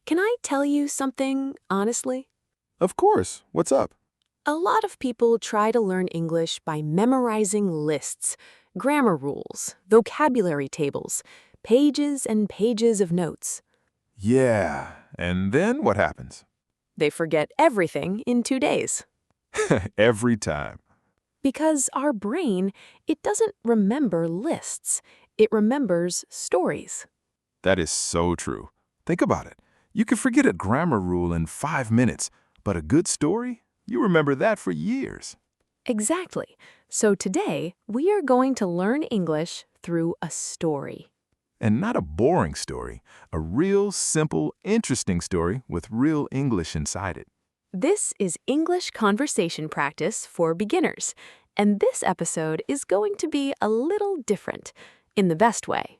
Can I tell you something honestly? Of course. What's up? A lot of people try to learn English by memorizing lists, grammar rules, vocabulary tables, pages and pages of notes. Yeah. And then what happens? They forget everything in 2 days. Every time. Because our brain, it doesn't remember lists. It remembers stories. That is so true. Think about it. You can forget a grammar rule in 5 minutes, but a good story? You remember that for years. Exactly. So today, we are going to learn English through a story. And not a boring story, a real, simple, interesting story with real English inside it. This is English conversation practice for beginners, and this episode is going to be a little different, in the best way.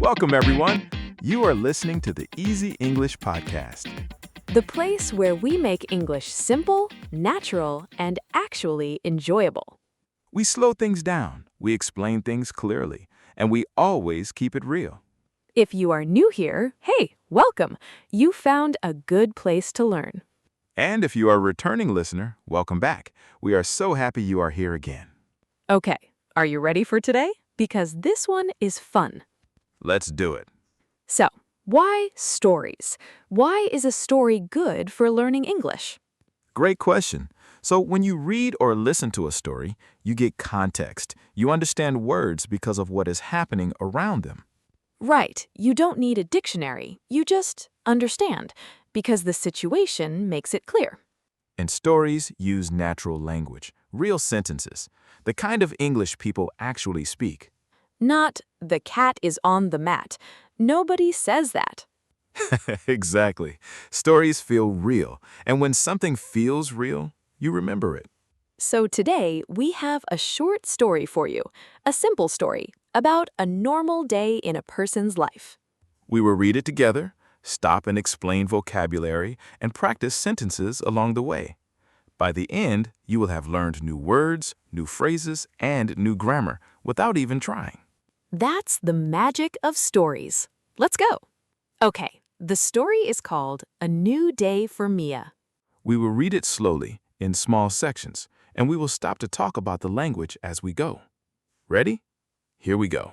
Welcome, everyone. You are listening to the Easy English Podcast. The place where we make English simple, natural, and actually enjoyable. We slow things down, we explain things clearly, and we always keep it real. If you are new here, hey, welcome. You found a good place to learn. And if you are a returning listener, welcome back. We are so happy you are here again. Okay, are you ready for today? Because this one is fun. Let's do it. So, why stories? Why is a story good for learning English? Great question. So when you read or listen to a story, you get context. You understand words because of what is happening around them. Right, you don't need a dictionary. You just understand, because the situation makes it clear. And stories use natural language, real sentences, the kind of English people actually speak. Not, the cat is on the mat. Nobody says that. Exactly. Stories feel real, and when something feels real, you remember it. So today, we have a short story for you, a simple story about a normal day in a person's life. We will read it together, stop and explain vocabulary, and practice sentences along the way. By the end, you will have learned new words, new phrases, and new grammar without even trying. That's the magic of stories. Let's go. Okay, the story is called A New Day for Mia. We will read it slowly, in small sections, and we will stop to talk about the language as we go. Ready? Here we go.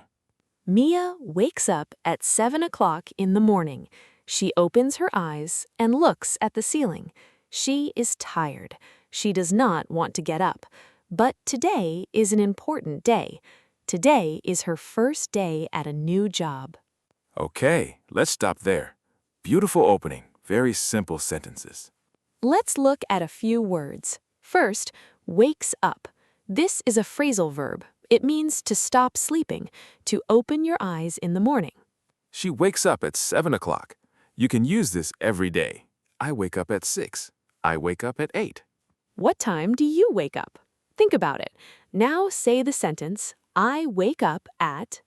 Mia wakes up at 7 o'clock in the morning. She opens her eyes and looks at the ceiling. She is tired. She does not want to get up. But today is an important day. Today is her first day at a new job. Okay, let's stop there. Beautiful opening, very simple sentences. Let's look at a few words. First, wakes up. This is a phrasal verb. It means to stop sleeping, to open your eyes in the morning. She wakes up at 7 o'clock. You can use this every day. I wake up at 6. I wake up at 8. What time do you wake up? Think about it. Now say the sentence, I wake up at...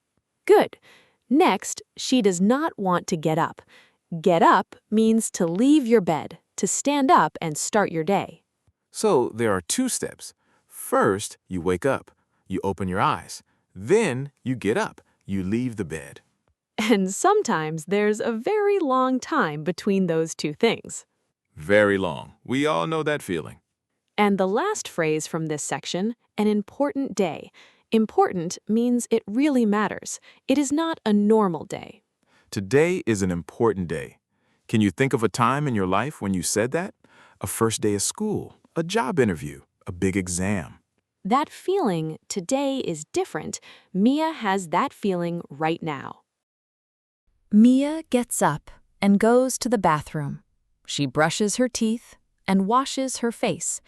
Good. Next, she does not want to get up. Get up means to leave your bed, to stand up and start your day. So there are 2 steps. First, you wake up. You open your eyes. Then you get up. You leave the bed. And sometimes there's a very long time between those two things. Very long. We all know that feeling. And the last phrase from this section, an important day. Important means it really matters. It is not a normal day. Today is an important day. Can you think of a time in your life when you said that? A first day of school, a job interview, a big exam. That feeling, today is different, Mia has that feeling right now. Mia gets up and goes to the bathroom. She brushes her teeth and washes her face.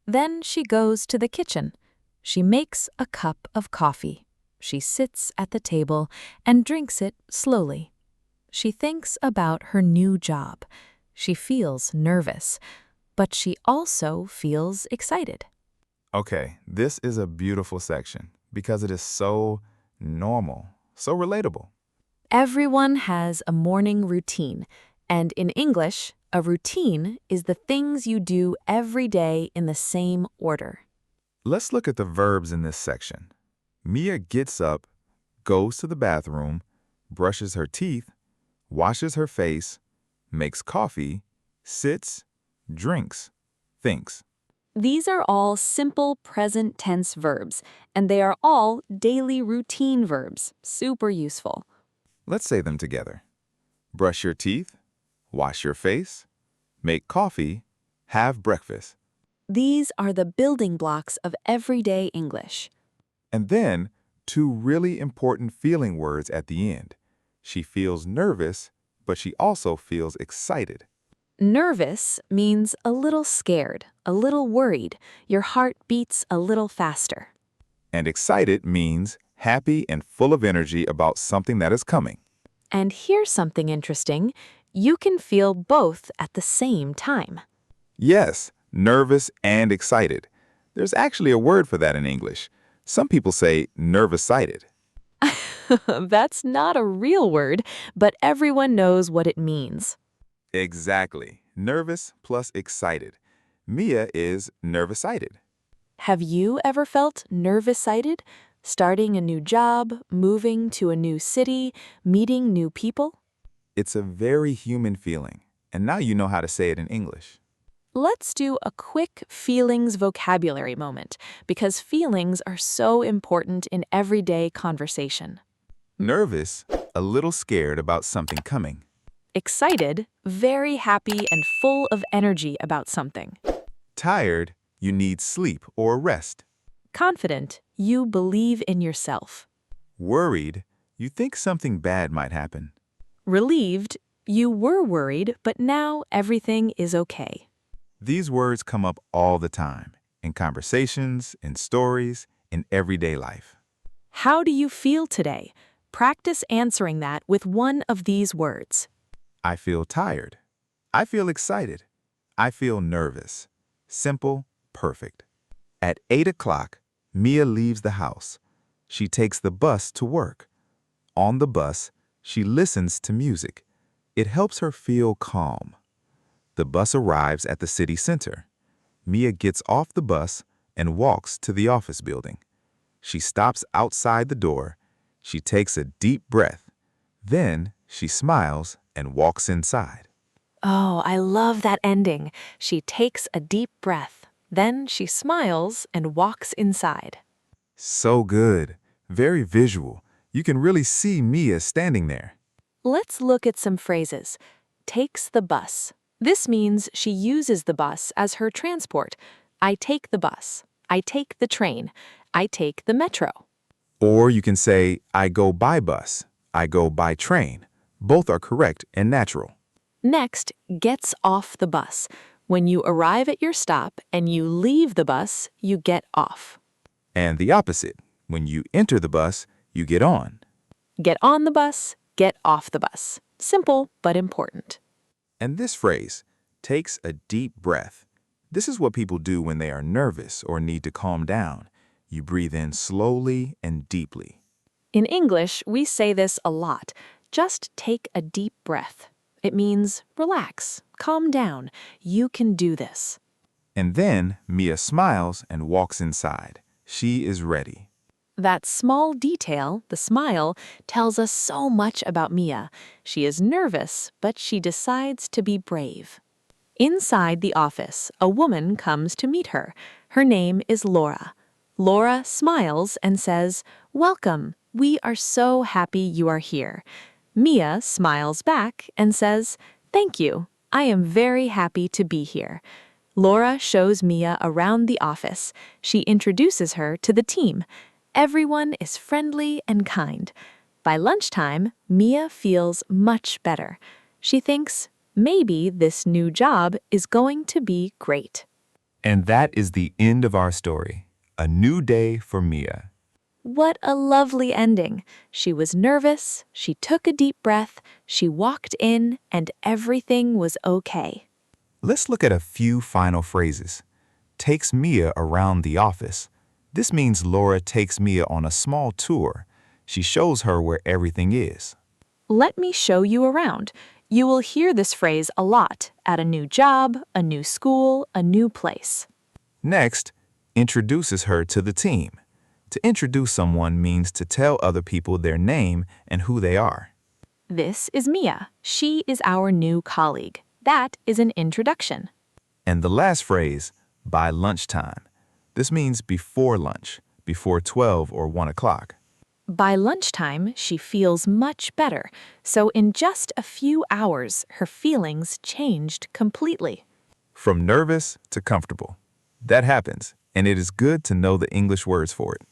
Then she goes to the kitchen. She makes a cup of coffee. She sits at the table and drinks it slowly. She thinks about her new job. She feels nervous, but she also feels excited. Okay, this is a beautiful section because it is so normal, so relatable. Everyone has a morning routine, and in English, a routine is the things you do every day in the same order. Let's look at the verbs in this section. Mia gets up, goes to the bathroom, brushes her teeth, washes her face, makes coffee, sits, drinks, thinks. These are all simple present tense verbs, and they are all daily routine verbs. Super useful. Let's say them together. Brush your teeth, wash your face, make coffee, have breakfast. These are the building blocks of everyday English. And then, two really important feeling words at the end. She feels nervous, but she also feels excited. Nervous means a little scared, a little worried. Your heart beats a little faster. And excited means happy and full of energy about something that is coming. And here's something interesting. You can feel both at the same time. Yes, nervous and excited. There's actually a word for that in English. Some people say nervous-sighted. That's not a real word, but everyone knows what it means. Exactly. Nervous plus excited. Mia is nervous-sighted. Have you ever felt nervous-sighted? Starting a new job, moving to a new city, meeting new people? It's a very human feeling, and now you know how to say it in English. Let's do a quick feelings vocabulary moment, because feelings are so important in everyday conversation. Nervous, a little scared about something coming. Excited, very happy and full of energy about something. Tired, you need sleep or rest. Confident, you believe in yourself. Worried, you think something bad might happen. Relieved, you were worried, but now everything is okay. These words come up all the time, in conversations, in stories, in everyday life. How do you feel today? Practice answering that with one of these words. I feel tired. I feel excited. I feel nervous. Simple, perfect. At 8 o'clock, Mia leaves the house. She takes the bus to work. On the bus, she listens to music. It helps her feel calm. The bus arrives at the city center. Mia gets off the bus and walks to the office building. She stops outside the door. She takes a deep breath. Then she smiles and walks inside. Oh, I love that ending. She takes a deep breath. Then she smiles and walks inside. So good. Very visual. You can really see Mia standing there. Let's look at some phrases. Takes the bus. This means she uses the bus as her transport. I take the bus. I take the train. I take the metro. Or you can say, I go by bus. I go by train. Both are correct and natural. Next, gets off the bus. When you arrive at your stop and you leave the bus, you get off. And the opposite. When you enter the bus, you get on. Get on the bus, get off the bus. Simple but important. And this phrase, takes a deep breath. This is what people do when they are nervous or need to calm down. You breathe in slowly and deeply. In English, we say this a lot. Just take a deep breath. It means relax, calm down. You can do this. And then Mia smiles and walks inside. She is ready. That small detail, the smile, tells us so much about Mia. She is nervous, but she decides to be brave. Inside the office, a woman comes to meet her. Her name is Laura. Laura smiles and says, "Welcome. We are so happy you are here." Mia smiles back and says, "Thank you. I am very happy to be here." Laura shows Mia around the office. She introduces her to the team. Everyone is friendly and kind. By lunchtime, Mia feels much better. She thinks, maybe this new job is going to be great. And that is the end of our story. A new day for Mia. What a lovely ending. She was nervous, she took a deep breath, she walked in, and everything was okay. Let's look at a few final phrases. Takes Mia around the office. This means Laura takes Mia on a small tour. She shows her where everything is. Let me show you around. You will hear this phrase a lot at a new job, a new school, a new place. Next, introduces her to the team. To introduce someone means to tell other people their name and who they are. This is Mia. She is our new colleague. That is an introduction. And the last phrase, by lunchtime. This means before lunch, before 12 or 1 o'clock. By lunchtime, she feels much better, so in just a few hours, her feelings changed completely. From nervous to comfortable. That happens, and it is good to know the English words for it.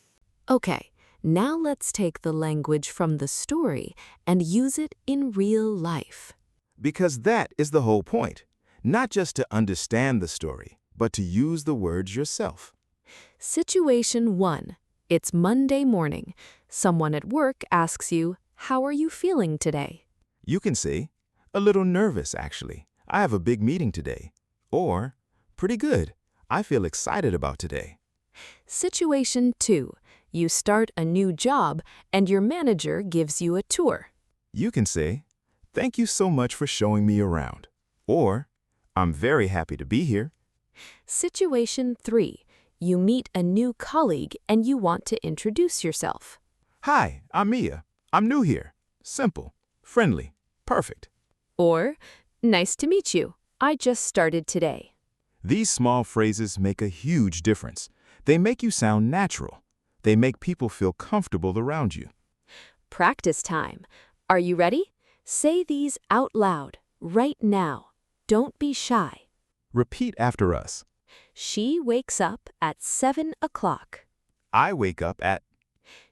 Okay, now let's take the language from the story and use it in real life. Because that is the whole point. Not just to understand the story, but to use the words yourself. Situation 1. It's Monday morning. Someone at work asks you, "How are you feeling today?" You can say, a little nervous actually. I have a big meeting today. Or, pretty good. I feel excited about today. Situation 2. You start a new job and your manager gives you a tour. You can say, thank you so much for showing me around. Or, I'm very happy to be here. Situation 3. You meet a new colleague and you want to introduce yourself. Hi, I'm Mia. I'm new here. Simple, friendly, perfect. Or, nice to meet you. I just started today. These small phrases make a huge difference. They make you sound natural. They make people feel comfortable around you. Practice time. Are you ready? Say these out loud, right now. Don't be shy. Repeat after us. She wakes up at 7 o'clock. I wake up at.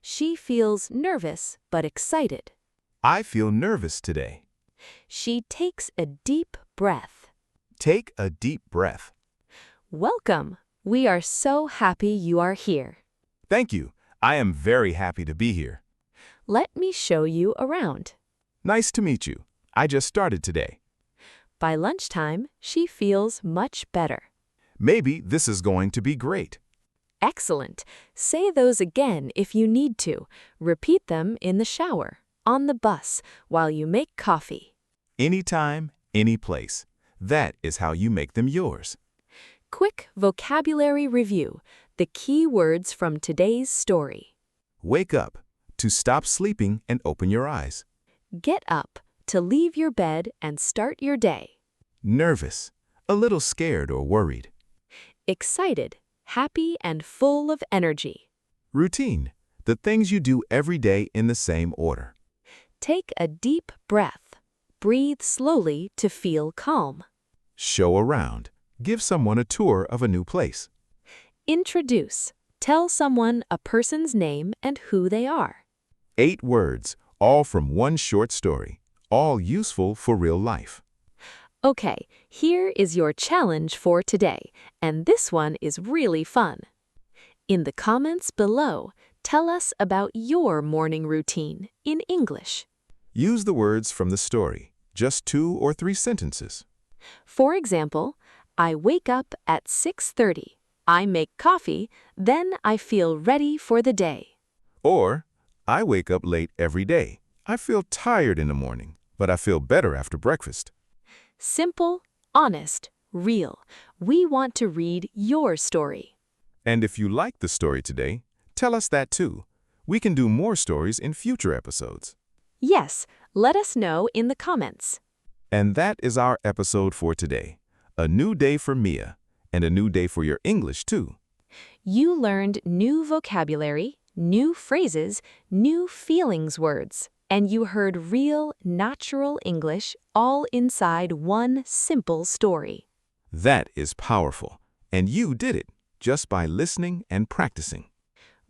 She feels nervous but excited. I feel nervous today. She takes a deep breath. Take a deep breath. Welcome. We are so happy you are here. Thank you. I am very happy to be here. Let me show you around. Nice to meet you. I just started today. By lunchtime, she feels much better. Maybe this is going to be great. Excellent. Say those again if you need to. Repeat them in the shower, on the bus, while you make coffee. Anytime, any place. That is how you make them yours. Quick vocabulary review. The key words from today's story. Wake up, to stop sleeping and open your eyes. Get up, to leave your bed and start your day. Nervous, a little scared or worried. Excited, happy and full of energy. Routine, the things you do every day in the same order. Take a deep breath. Breathe slowly to feel calm. Show around, give someone a tour of a new place. Introduce. Tell someone a person's name and who they are. 8 words, all from one short story, all useful for real life. Okay, here is your challenge for today, and this one is really fun. In the comments below, tell us about your morning routine in English. Use the words from the story, just 2 or 3 sentences. For example, I wake up at 6:30. I make coffee, then I feel ready for the day. Or, I wake up late every day. I feel tired in the morning, but I feel better after breakfast. Simple, honest, real. We want to read your story. And if you liked the story today, tell us that too. We can do more stories in future episodes. Yes, let us know in the comments. And that is our episode for today. A new day for Mia, and a new day for your English too. You learned new vocabulary, new phrases, new feelings words, and you heard real, natural English all inside one simple story. That is powerful, and you did it just by listening and practicing.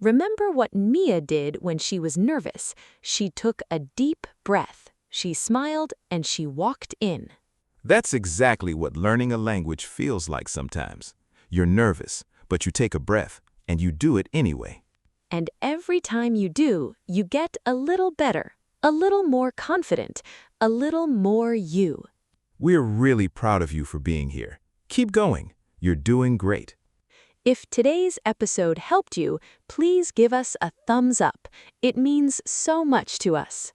Remember what Mia did when she was nervous. She took a deep breath, she smiled, and she walked in. That's exactly what learning a language feels like sometimes. You're nervous, but you take a breath, and you do it anyway. And every time you do, you get a little better, a little more confident, a little more you. We're really proud of you for being here. Keep going. You're doing great. If today's episode helped you, please give us a thumbs up. It means so much to us.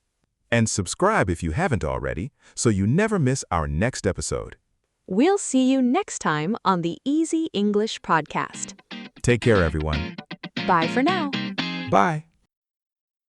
And subscribe if you haven't already, so you never miss our next episode. We'll see you next time on the Easy English Podcast. Take care, everyone. Bye for now. Bye.